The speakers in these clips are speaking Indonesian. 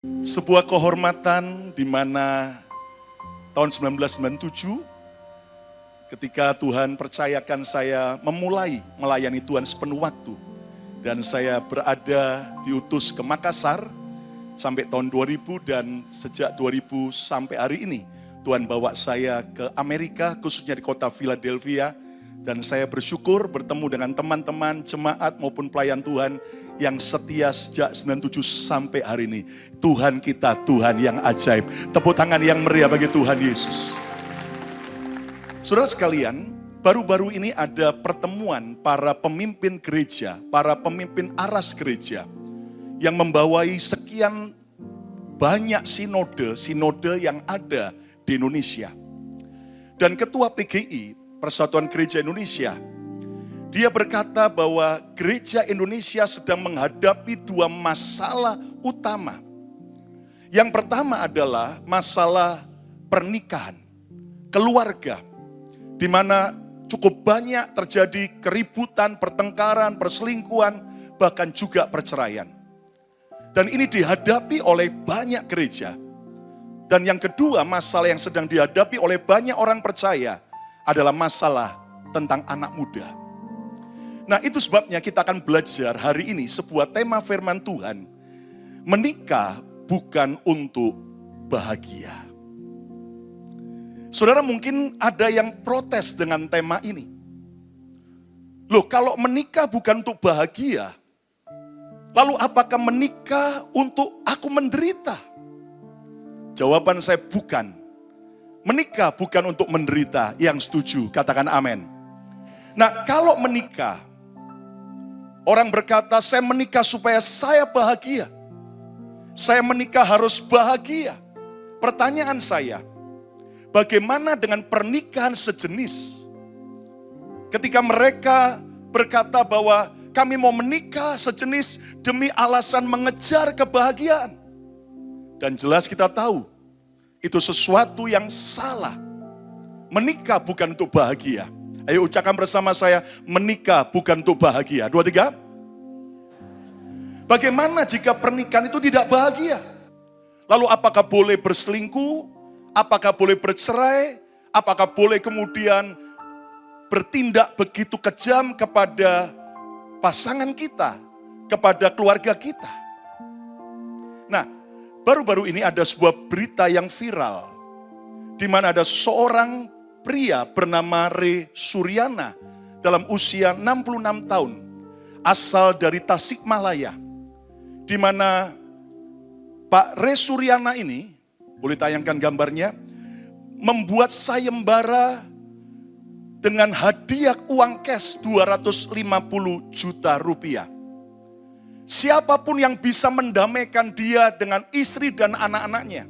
Sebuah kehormatan di mana tahun 1997 ketika Tuhan percayakan saya memulai melayani Tuhan sepenuh waktu. Dan saya berada diutus ke Makassar sampai tahun 2000 dan sejak 2000 sampai hari ini Tuhan bawa saya ke Amerika khususnya di kota Philadelphia. Dan saya bersyukur bertemu dengan teman-teman jemaat maupun pelayan Tuhan yang setia sejak 97 sampai hari ini. Tuhan kita, Tuhan yang ajaib. Tepuk tangan yang meriah bagi Tuhan Yesus. Saudara sekalian, baru-baru ini ada pertemuan para pemimpin gereja, para pemimpin aras gereja yang membawai sekian banyak sinode yang ada di Indonesia. Dan Ketua PGI, Persatuan Gereja Indonesia, dia berkata bahwa gereja Indonesia sedang menghadapi dua masalah utama. Yang pertama adalah masalah pernikahan, keluarga, di mana cukup banyak terjadi keributan, pertengkaran, perselingkuhan, bahkan juga perceraian. Dan ini dihadapi oleh banyak gereja. Dan yang kedua, masalah yang sedang dihadapi oleh banyak orang percaya adalah masalah tentang anak muda. Nah, itu sebabnya kita akan belajar hari ini sebuah tema firman Tuhan. Menikah bukan untuk bahagia. Saudara, mungkin ada yang protes dengan tema ini. Loh, kalau menikah bukan untuk bahagia, lalu apakah menikah untuk aku menderita? Jawaban saya bukan. Menikah bukan untuk menderita. Yang setuju, katakan amin. Nah, kalau menikah, orang berkata, saya menikah supaya saya bahagia. Saya menikah harus bahagia. Pertanyaan saya, bagaimana dengan pernikahan sejenis? Ketika mereka berkata bahwa kami mau menikah sejenis demi alasan mengejar kebahagiaan. Dan jelas kita tahu, itu sesuatu yang salah. Menikah bukan untuk bahagia. Ayo ucapkan bersama saya, menikah bukan untuk bahagia. 2, 3. Bagaimana jika pernikahan itu tidak bahagia? Lalu apakah boleh berselingkuh? Apakah boleh bercerai? Apakah boleh kemudian bertindak begitu kejam kepada pasangan kita, kepada keluarga kita? Nah, baru-baru ini ada sebuah berita yang viral, di mana ada seorang pria bernama Re Suryana dalam usia 66 tahun, asal dari Tasikmalaya, di mana Pak Re Suryana ini, boleh tayangkan gambarnya, membuat sayembara dengan hadiah uang cash 250 juta rupiah. Siapapun yang bisa mendamaikan dia dengan istri dan anak-anaknya.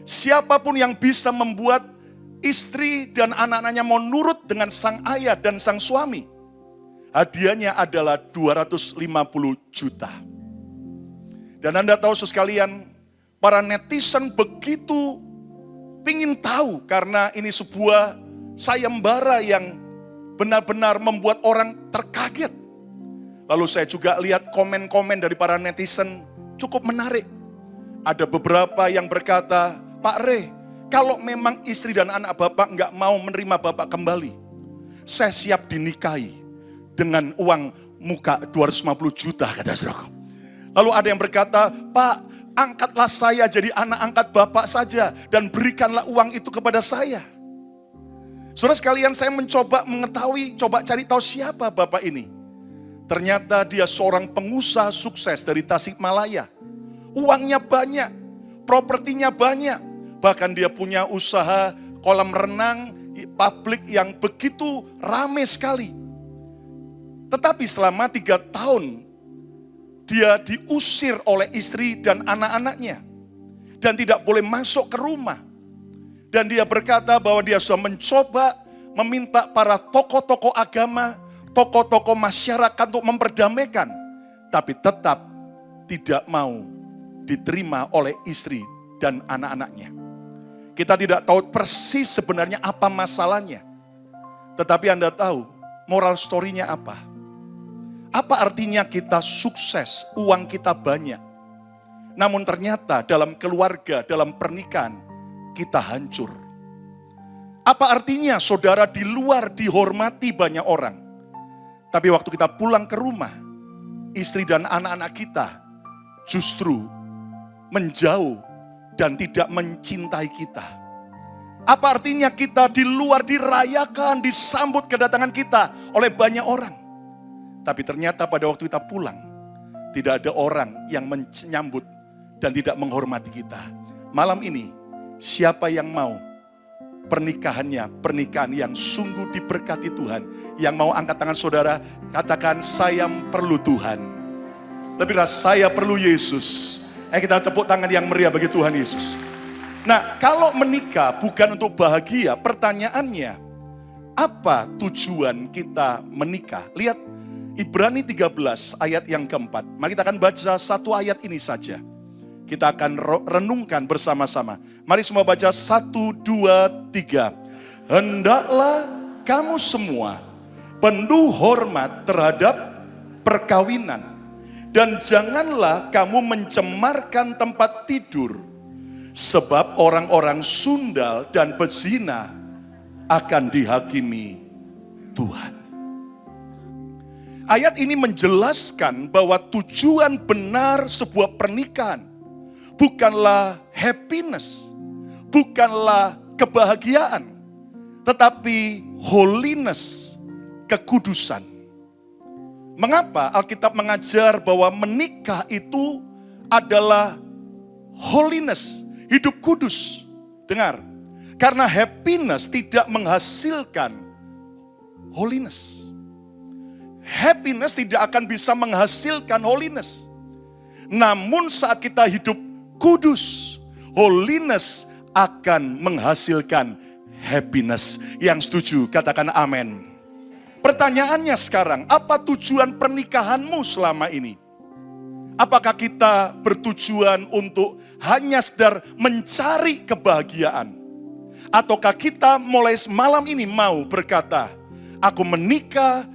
Siapapun yang bisa membuat istri dan anak-anaknya mau nurut dengan sang ayah dan sang suami. Hadiahnya adalah 250 juta. Dan Anda tahu sekalian, para netizen begitu ingin tahu karena ini sebuah sayembara yang benar-benar membuat orang terkaget. Lalu saya juga lihat komen-komen dari para netizen cukup menarik. Ada beberapa yang berkata, Pak Re, kalau memang istri dan anak Bapak nggak mau menerima Bapak kembali, saya siap dinikahi dengan uang muka 250 juta, kata saudara. Lalu ada yang berkata, Pak, angkatlah saya jadi anak angkat Bapak saja dan berikanlah uang itu kepada saya. Saudara sekalian, saya mencoba mengetahui, coba cari tahu siapa Bapak ini. Ternyata dia seorang pengusaha sukses dari Tasikmalaya. Uangnya banyak, propertinya banyak. Bahkan dia punya usaha kolam renang publik yang begitu ramai sekali. Tetapi selama 3 tahun, dia diusir oleh istri dan anak-anaknya. Dan tidak boleh masuk ke rumah. Dan dia berkata bahwa dia sudah mencoba meminta para tokoh-tokoh agama, tokoh-tokoh masyarakat untuk memperdamaikan, tapi tetap tidak mau diterima oleh istri dan anak-anaknya. Kita tidak tahu persis sebenarnya apa masalahnya. Tetapi Anda tahu moral story-nya apa? Apa artinya kita sukses, uang kita banyak, Namun ternyata dalam keluarga, dalam pernikahan, kita hancur. Apa artinya saudara di luar dihormati banyak orang, tapi waktu kita pulang ke rumah, istri dan anak-anak kita justru menjauh dan tidak mencintai kita? Apa artinya kita di luar dirayakan, disambut kedatangan kita oleh banyak orang, tapi ternyata pada waktu kita pulang, tidak ada orang yang menyambut dan tidak menghormati kita. Malam ini, siapa yang mau pernikahannya, pernikahan yang sungguh diberkati Tuhan, yang mau angkat tangan saudara, katakan, saya perlu Tuhan. Lebih keras, saya perlu Yesus. Kita tepuk tangan yang meriah bagi Tuhan Yesus. Nah, kalau menikah bukan untuk bahagia, pertanyaannya, apa tujuan kita menikah? Lihat, Ibrani 13 ayat yang keempat. Mari kita akan baca satu ayat ini saja. Kita akan renungkan bersama-sama. Mari semua baca 1, 2, 3. Hendaklah kamu semua penuh hormat terhadap perkawinan. Dan janganlah kamu mencemarkan tempat tidur. Sebab orang-orang sundal dan pezina akan dihakimi Tuhan. Ayat ini menjelaskan bahwa tujuan benar sebuah pernikahan bukanlah happiness, bukanlah kebahagiaan, tetapi holiness, kekudusan. Mengapa Alkitab mengajar bahwa menikah itu adalah holiness, hidup kudus? Dengar, karena happiness tidak menghasilkan holiness. Happiness tidak akan bisa menghasilkan holiness. Namun saat kita hidup kudus, holiness akan menghasilkan happiness. Yang setuju, katakan amin. Pertanyaannya sekarang, apa tujuan pernikahanmu selama ini? Apakah kita bertujuan untuk hanya sekedar mencari kebahagiaan? Ataukah kita mulai malam ini mau berkata, aku menikah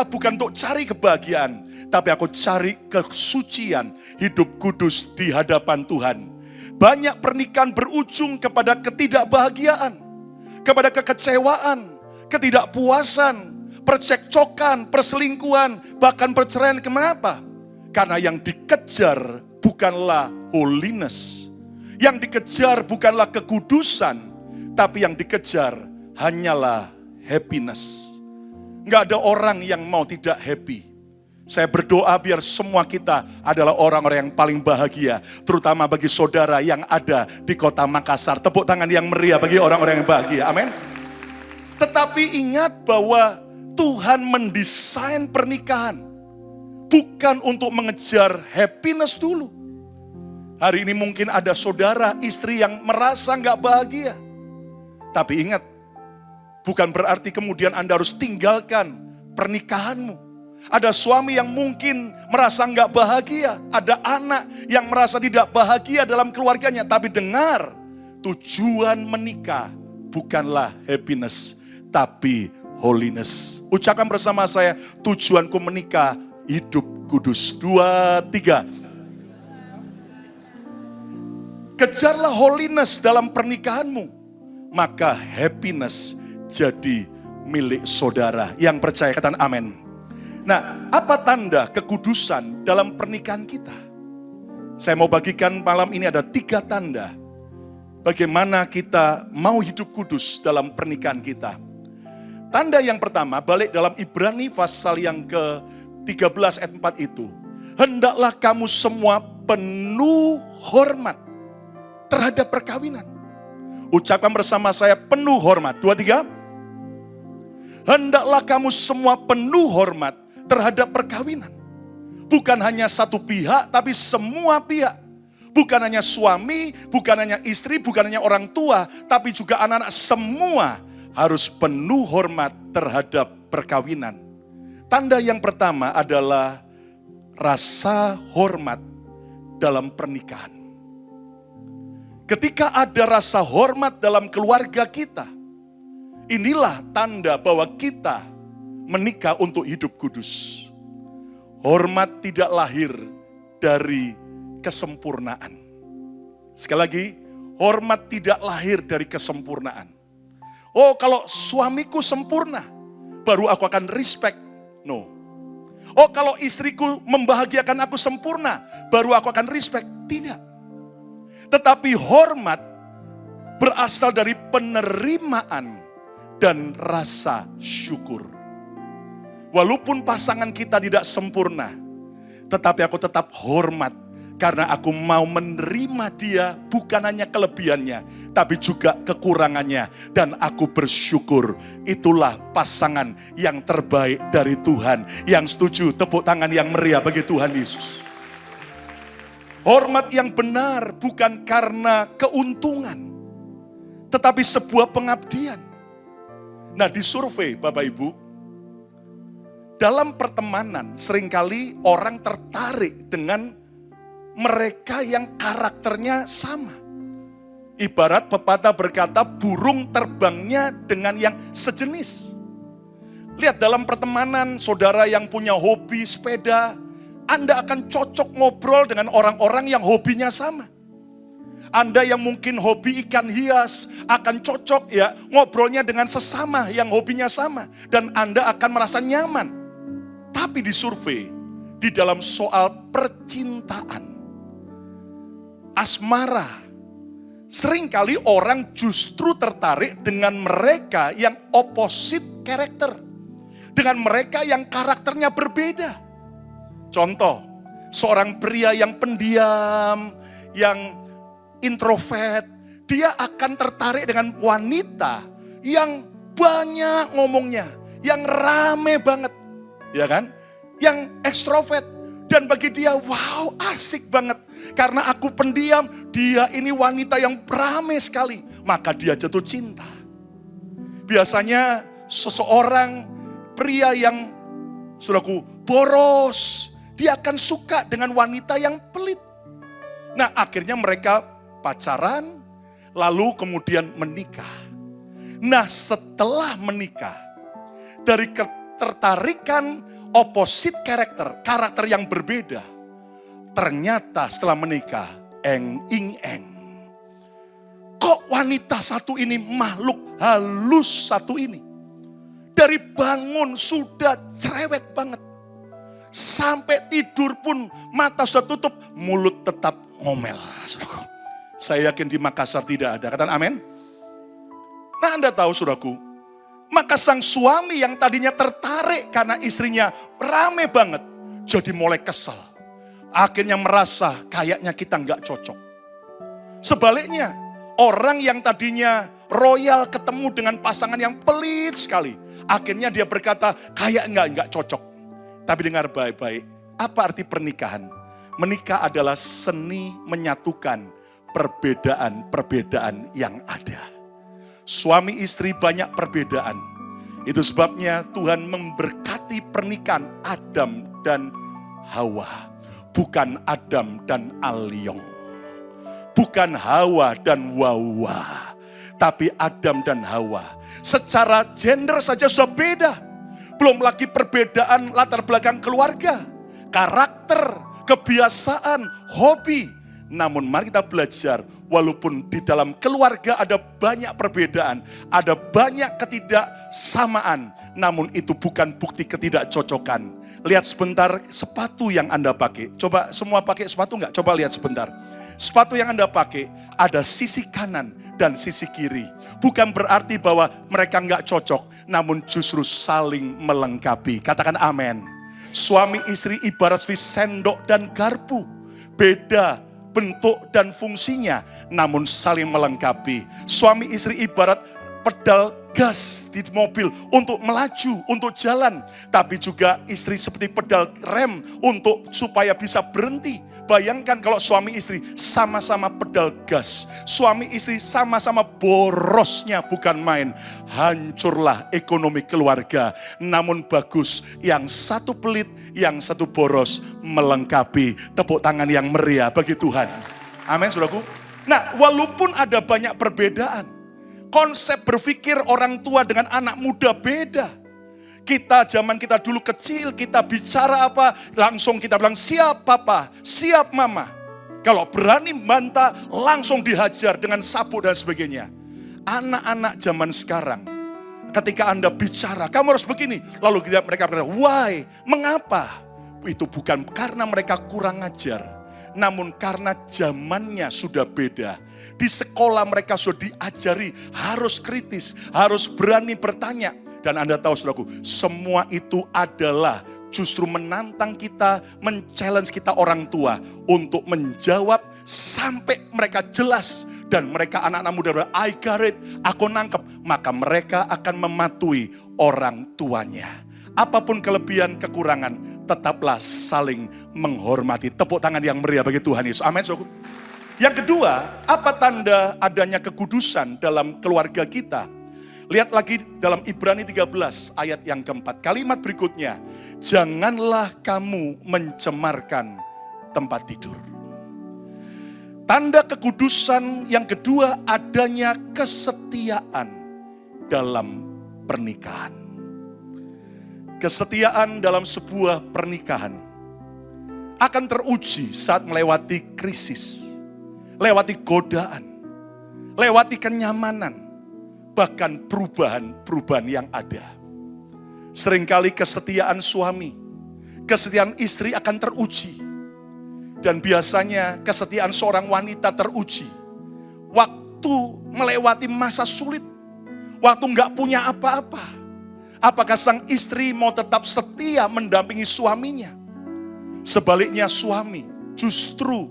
bukan untuk cari kebahagiaan, tapi aku cari kesucian, hidup kudus di hadapan Tuhan. Banyak pernikahan berujung kepada ketidakbahagiaan, kepada kekecewaan, ketidakpuasan, percekcokan, perselingkuhan, bahkan perceraian. Kenapa? Karena yang dikejar bukanlah holiness, yang dikejar bukanlah kekudusan, tapi yang dikejar hanyalah happiness. Nggak ada orang yang mau tidak happy. Saya berdoa biar semua kita adalah orang-orang yang paling bahagia. Terutama bagi saudara yang ada di kota Makassar. Tepuk tangan yang meriah bagi orang-orang yang bahagia. Amin. Tetapi ingat bahwa Tuhan mendesain pernikahan bukan untuk mengejar happiness dulu. Hari ini mungkin ada saudara istri yang merasa nggak bahagia. Tapi ingat, bukan berarti kemudian Anda harus tinggalkan pernikahanmu. Ada suami yang mungkin merasa nggak bahagia. Ada anak yang merasa tidak bahagia dalam keluarganya. Tapi dengar, tujuan menikah bukanlah happiness, tapi holiness. Ucapkan bersama saya, tujuanku menikah hidup kudus. 2, 3. Kejarlah holiness dalam pernikahanmu, maka happiness jadi milik saudara. Yang percaya katakan amin. Nah, apa tanda kekudusan dalam pernikahan kita? Saya mau bagikan malam ini ada 3 tanda bagaimana kita mau hidup kudus dalam pernikahan kita. Tanda yang pertama, balik dalam Ibrani pasal yang ke-13 ayat 4 itu. Hendaklah kamu semua penuh hormat terhadap perkawinan. Ucapkan bersama saya, penuh hormat. 2, 3. Hendaklah kamu semua penuh hormat terhadap perkawinan. Bukan hanya satu pihak, tapi semua pihak. Bukan hanya suami, bukan hanya istri, bukan hanya orang tua, tapi juga anak-anak, semua harus penuh hormat terhadap perkawinan. Tanda yang pertama adalah rasa hormat dalam pernikahan. Ketika ada rasa hormat dalam keluarga kita, inilah tanda bahwa kita menikah untuk hidup kudus. Hormat tidak lahir dari kesempurnaan. Sekali lagi, hormat tidak lahir dari kesempurnaan. Oh, kalau suamiku sempurna, baru aku akan respect. No. Oh, kalau istriku membahagiakan aku sempurna, baru aku akan respect. Tidak. Tetapi hormat berasal dari penerimaan dan rasa syukur. Walaupun pasangan kita tidak sempurna, tetapi aku tetap hormat karena aku mau menerima dia bukan hanya kelebihannya, tapi juga kekurangannya. Dan aku bersyukur, itulah pasangan yang terbaik dari Tuhan. Yang setuju, tepuk tangan yang meriah bagi Tuhan Yesus. Hormat yang benar bukan karena keuntungan, tetapi sebuah pengabdian. Nah, di survei Bapak Ibu, dalam pertemanan seringkali orang tertarik dengan mereka yang karakternya sama. Ibarat pepatah berkata, burung terbangnya dengan yang sejenis. Lihat dalam pertemanan, saudara yang punya hobi sepeda, Anda akan cocok ngobrol dengan orang-orang yang hobinya sama. Anda yang mungkin hobi ikan hias, akan cocok ya ngobrolnya dengan sesama yang hobinya sama. Dan Anda akan merasa nyaman. Tapi di survei, di dalam soal percintaan, asmara, seringkali orang justru tertarik dengan mereka yang opposite karakter. Dengan mereka yang karakternya berbeda. Contoh, seorang pria yang pendiam, yang introvert, dia akan tertarik dengan wanita yang banyak ngomongnya, yang rame banget, ya kan? Yang ekstrovert. Dan bagi dia, wow, asik banget. Karena aku pendiam, dia ini wanita yang rame sekali. Maka dia jatuh cinta. Biasanya seseorang pria yang, saudaraku, boros, dia akan suka dengan wanita yang pelit. Nah, akhirnya mereka pacaran, lalu kemudian menikah. Nah, setelah menikah, dari ketertarikan opposite karakter yang berbeda, ternyata setelah menikah, eng-ing-eng. Kok wanita satu ini, makhluk halus satu ini, dari bangun sudah cerewet banget. Sampai tidur pun mata sudah tutup, mulut tetap ngomel. Saya yakin di Makassar tidak ada, katakan amin. Nah, Anda tahu saudaraku, maka sang suami yang tadinya tertarik karena istrinya rame banget, jadi mulai kesal. Akhirnya merasa kayaknya kita nggak cocok. Sebaliknya, orang yang tadinya royal ketemu dengan pasangan yang pelit sekali, akhirnya dia berkata kayak nggak cocok. Tapi dengar baik-baik, apa arti pernikahan? Menikah adalah seni menyatukan perbedaan-perbedaan yang ada. Suami istri banyak perbedaan. Itu sebabnya Tuhan memberkati pernikahan Adam dan Hawa. Bukan Adam dan Aliong. Bukan Hawa dan Wawa. Tapi Adam dan Hawa. Secara gender saja sudah beda. Belum lagi perbedaan latar belakang keluarga, karakter, kebiasaan, hobi. Namun mari kita belajar, walaupun di dalam keluarga ada banyak perbedaan, ada banyak ketidaksamaan, namun itu bukan bukti ketidakcocokan. Lihat sebentar sepatu yang Anda pakai. Coba semua pakai sepatu enggak? Coba lihat sebentar. Sepatu yang Anda pakai ada sisi kanan dan sisi kiri. Bukan berarti bahwa mereka enggak cocok, namun justru saling melengkapi. Katakan amin. Suami istri ibarat sendok dan garpu. Beda bentuk dan fungsinya, namun saling melengkapi. Suami istri ibarat pedal gas di mobil untuk melaju, untuk jalan. Tapi juga istri seperti pedal rem untuk supaya bisa berhenti. Bayangkan kalau suami istri sama-sama pedal gas. Suami istri sama-sama borosnya bukan main. Hancurlah ekonomi keluarga. Namun bagus, yang satu pelit, yang satu boros melengkapi. Tepuk tangan yang meriah bagi Tuhan. Amin, saudaraku. Nah, walaupun ada banyak perbedaan, konsep berpikir orang tua dengan anak muda beda. Kita zaman kita dulu kecil, kita bicara apa, langsung kita bilang siap papa, siap mama. Kalau berani bantah, langsung dihajar dengan sabuk dan sebagainya. Anak-anak zaman sekarang, ketika Anda bicara, kamu harus begini. Lalu mereka berkata, why? Mengapa? Itu bukan karena mereka kurang ajar, namun karena zamannya sudah beda. Di sekolah mereka sudah diajari harus kritis, harus berani bertanya. Dan Anda tahu saudaraku, semua itu adalah justru menantang kita, men-challenge kita orang tua untuk menjawab sampai mereka jelas. Dan mereka anak-anak muda berkata, I got it, aku nangkep. Maka mereka akan mematuhi orang tuanya. Apapun kelebihan kekurangan, tetaplah saling menghormati. Tepuk tangan yang meriah bagi Tuhan Yesus. Amin. Yang kedua, apa tanda adanya kekudusan dalam keluarga kita? Lihat lagi dalam Ibrani 13 ayat yang keempat. Kalimat berikutnya, janganlah kamu mencemarkan tempat tidur. Tanda kekudusan yang kedua, adanya kesetiaan dalam pernikahan. Kesetiaan dalam sebuah pernikahan akan teruji saat melewati krisis, lewati godaan, lewati kenyamanan, bahkan perubahan-perubahan yang ada. Seringkali kesetiaan suami, kesetiaan istri akan teruji. Dan biasanya kesetiaan seorang wanita teruji waktu melewati masa sulit, waktu enggak punya apa-apa. Apakah sang istri mau tetap setia mendampingi suaminya? Sebaliknya suami justru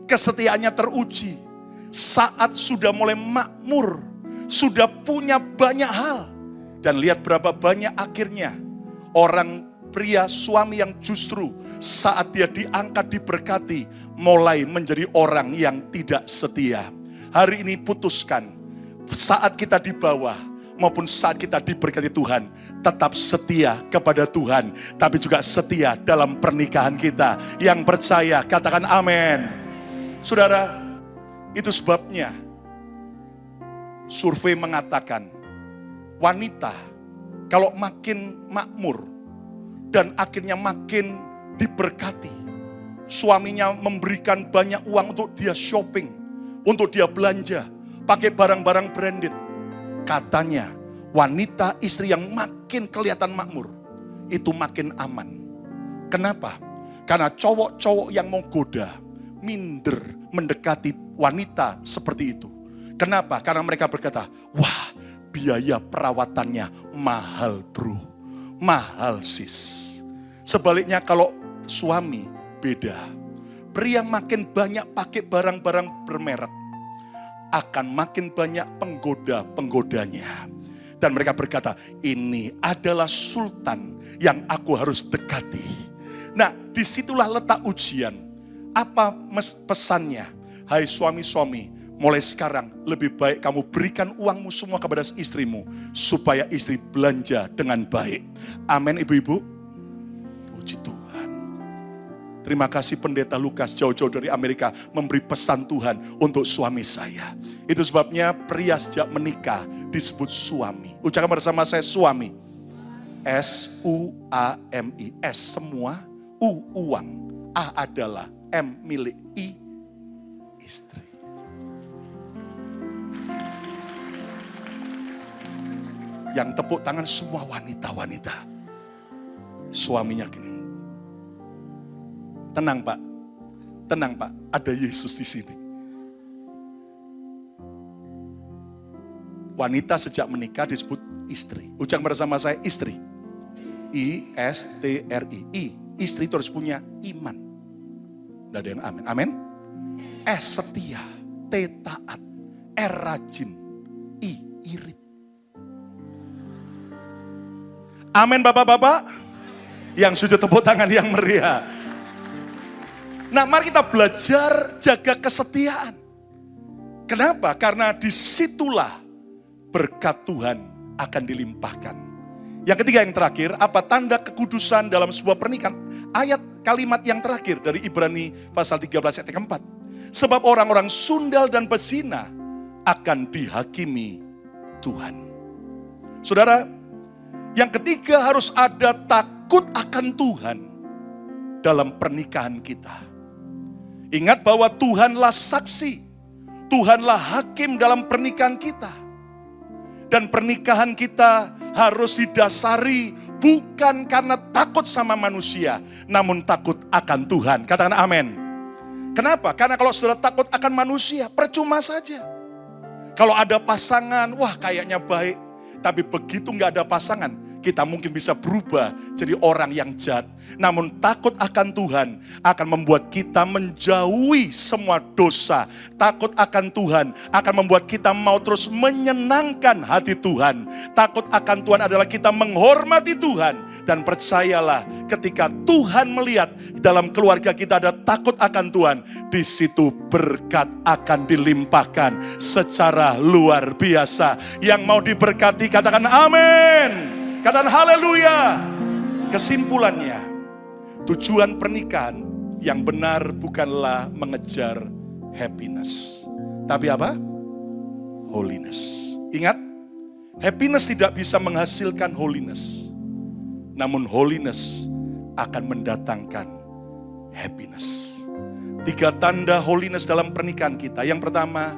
kesetiaannya teruji saat sudah mulai makmur, sudah punya banyak hal. Dan lihat berapa banyak akhirnya orang pria suami yang justru saat dia diangkat diberkati mulai menjadi orang yang tidak setia. Hari ini putuskan saat kita di bawah maupun saat kita diberkati Tuhan, tetap setia kepada Tuhan, tapi juga setia dalam pernikahan kita. Yang percaya katakan amin. Saudara, itu sebabnya survei mengatakan wanita kalau makin makmur dan akhirnya makin diberkati, suaminya memberikan banyak uang untuk dia shopping, untuk dia belanja, pakai barang-barang branded. Katanya wanita istri yang makin kelihatan makmur itu makin aman. Kenapa? Karena cowok-cowok yang mau goda minder mendekati wanita seperti itu. Kenapa? Karena mereka berkata, wah biaya perawatannya mahal bro, mahal sis. Sebaliknya kalau suami beda, pria makin banyak pakai barang-barang bermerek, akan makin banyak penggoda-penggodanya. Dan mereka berkata, ini adalah sultan yang aku harus dekati. Nah, disitulah letak ujian. Apa pesannya? Hai suami-suami, mulai sekarang lebih baik kamu berikan uangmu semua kepada istrimu, supaya istri belanja dengan baik. Amin ibu-ibu. Puji Tuhan. Terima kasih Pendeta Lukas jauh-jauh dari Amerika memberi pesan Tuhan untuk suami saya. Itu sebabnya pria sejak menikah disebut suami. Ucapkan bersama saya suami. S-U-A-M-I. S semua, U uang, A adalah, M milik, I istri. Yang tepuk tangan semua wanita-wanita. Suaminya gini. Tenang Pak, tenang Pak, ada Yesus di sini. Wanita sejak menikah disebut istri. Ucapkan bersama saya istri. I-S-T-R-I. Istri itu harus punya iman. Tidak ada yang amin. Amin. S setia. T taat. R rajin. I irit. Amin bapak-bapak. Yang sujud tepuk tangan yang meriah. Nah, mari kita belajar jaga kesetiaan. Kenapa? Karena disitulah berkat Tuhan akan dilimpahkan. Yang ketiga, yang terakhir, apa tanda kekudusan dalam sebuah pernikahan? Ayat kalimat yang terakhir dari Ibrani pasal 13 ayat keempat. Sebab orang-orang sundal dan pezina akan dihakimi Tuhan. Saudara, yang ketiga harus ada takut akan Tuhan dalam pernikahan kita. Ingat bahwa Tuhanlah saksi, Tuhanlah hakim dalam pernikahan kita. Dan pernikahan kita harus didasari bukan karena takut sama manusia, namun takut akan Tuhan. Katakan amin. Kenapa? Karena kalau saudara takut akan manusia, percuma saja. Kalau ada pasangan, wah kayaknya baik. Tapi begitu nggak ada pasangan, kita mungkin bisa berubah jadi orang yang jahat. Namun takut akan Tuhan akan membuat kita menjauhi semua dosa. Takut akan Tuhan akan membuat kita mau terus menyenangkan hati Tuhan. Takut akan Tuhan adalah kita menghormati Tuhan. Dan percayalah, ketika Tuhan melihat dalam keluarga kita ada takut akan Tuhan, di situ berkat akan dilimpahkan secara luar biasa. Yang mau diberkati katakan amin. Katakan haleluya. Kesimpulannya, tujuan pernikahan yang benar bukanlah mengejar happiness. Tapi apa? Holiness. Ingat, happiness tidak bisa menghasilkan holiness. Namun holiness akan mendatangkan happiness. 3 tanda holiness dalam pernikahan kita. Yang pertama,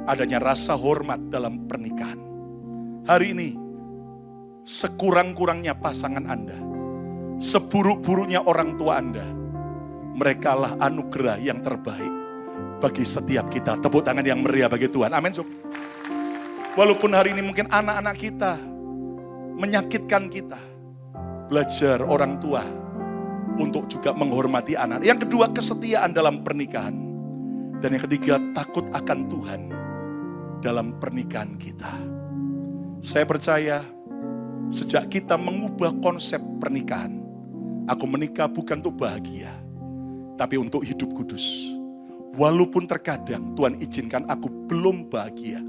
adanya rasa hormat dalam pernikahan. Hari ini, sekurang-kurangnya pasangan Anda, seburuk-buruknya orang tua Anda, merekalah anugerah yang terbaik bagi setiap kita. Tepuk tangan yang meriah bagi Tuhan. Amin. Walaupun hari ini mungkin anak-anak kita menyakitkan kita, belajar orang tua untuk juga menghormati anak. Yang kedua, kesetiaan dalam pernikahan. Dan yang ketiga, takut akan Tuhan dalam pernikahan kita. Saya percaya sejak kita mengubah konsep pernikahan, aku menikah bukan untuk bahagia, tapi untuk hidup kudus. Walaupun terkadang Tuhan izinkan aku belum bahagia,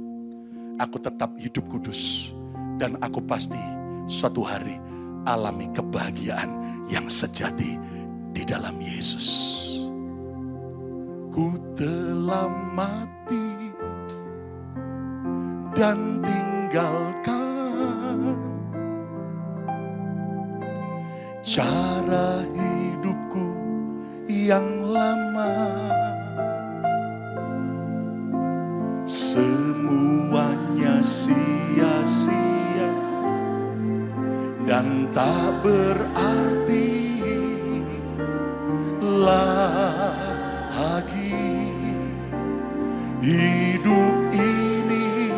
aku tetap hidup kudus. Dan aku pasti suatu hari alami kebahagiaan yang sejati di dalam Yesus. Ku telah mati dan tinggalkan cara hidupku yang lama. Semuanya sia-sia dan tak berarti lagi. Hidup ini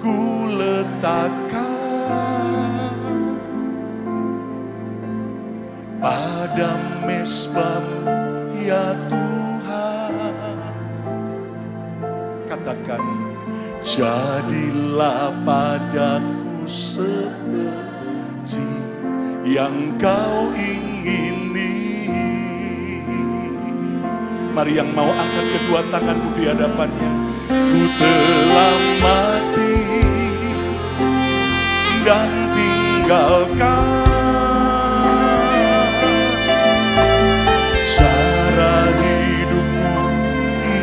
ku letakkan pada mezbah-Mu ya Tuhan. Katakan, jadilah padaku seperti yang Kau ingini. Mari yang mau angkat kedua tanganmu di hadapannya. Ku telah mati dan tinggalkan cara hidupku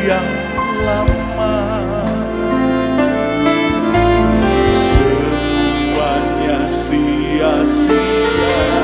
yang lama. Semuanya sia-sia